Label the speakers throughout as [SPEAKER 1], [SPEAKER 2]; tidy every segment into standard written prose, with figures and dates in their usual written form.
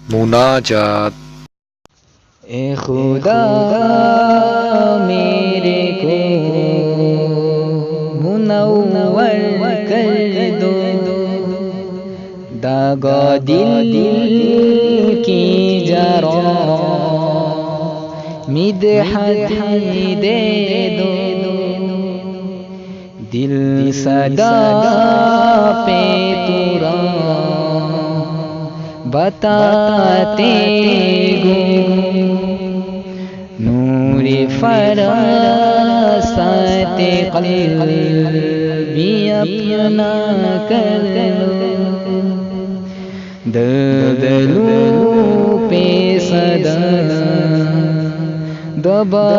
[SPEAKER 1] مناجات۔
[SPEAKER 2] اے خدا میرے کو منور کر دو، داغا دل کی جرا مدحت دے دو، دل صدا پہ تورا بتاتے گو، نور فراست قلبی اپنا کر لو، دلدلوں پہ صدا دبا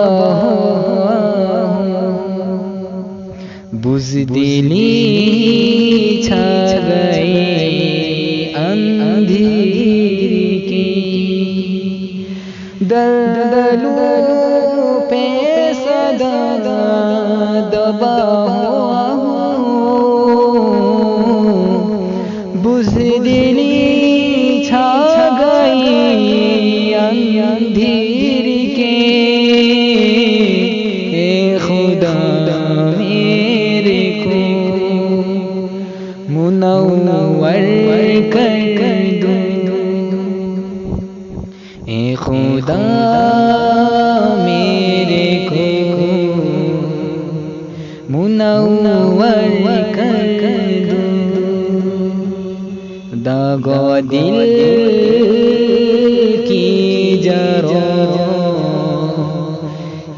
[SPEAKER 2] بزدلی چھا گئی اندھیری کی، دلدلوں پہ صدا دبا بزدلی چھا گئی اندھیری کی، اے خدا میرے کو منور کر دو، اے خدا میرے کو منور کر دو، داغا دل کی جرا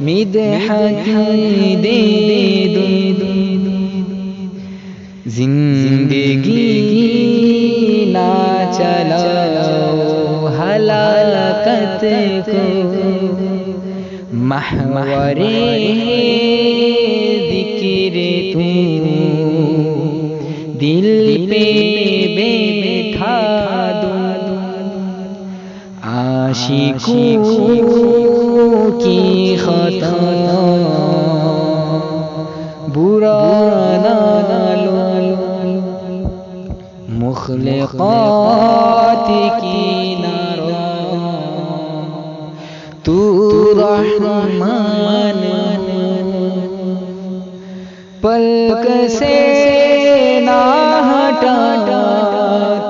[SPEAKER 2] مدحت دے دو، زندگی نہ چلاؤ ہلاکت کو، محور ذکر تو دل پہ بیٹھا دو، عاشقوں کی خطا برا نہ لو، مخلوقات کی نارا تو رحمان، پلک سے نہ ہٹا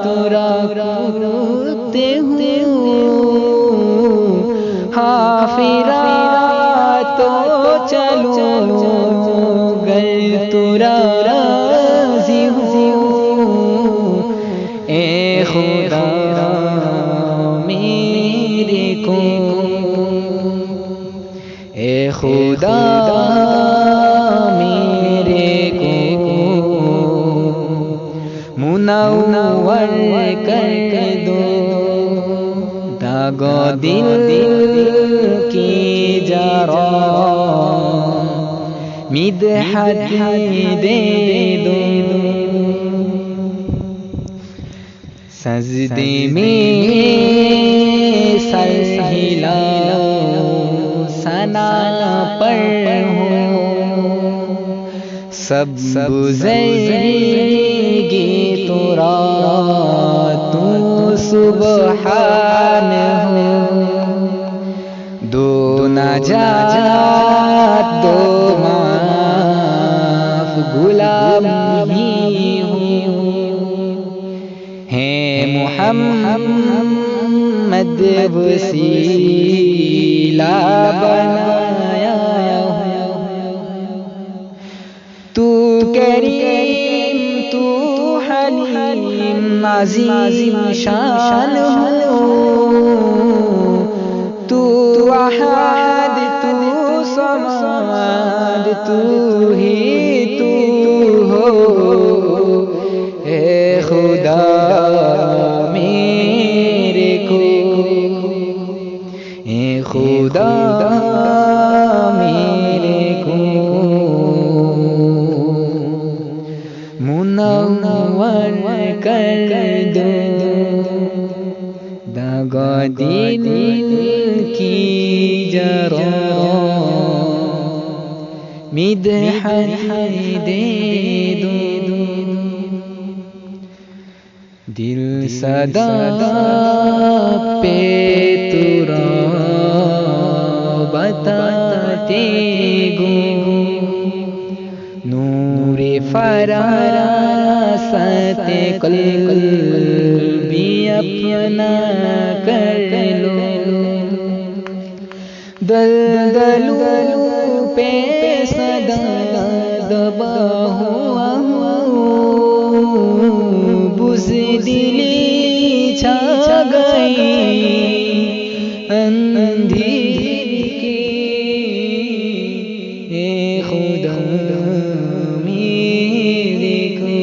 [SPEAKER 2] تو رکھتے ہوں، حافرہ تو چلو گر تو راضی ہوں، اے خدا میرے کو، اے خدا میرے کو منور کر دو، داغا دل کی جرا مدحت دے دو، سجدے میں سر ہلاؤ ثنا پڑھو، سب گزرگی تورا تو سبحان ہو، دو نجات دو معاف غلام ہی ہو، ہے محمد وسیلہ بنایا ہو، تو کریم تو حلیم عظیم شان ہو، تو احد تو صمد تو ہی تو ہو، اے خدا میرے کو، اے خدا میرے کو منور کر دو، داغا دل کی جرا مدحت دے دو، دل صدا پہ ترا بتاتے گو نور فراست قلبی اپنا کر لو دلدلو پہ صدا دبا ہوا بزدلی چھا گئی اندھیری کی اے خدا میرے کو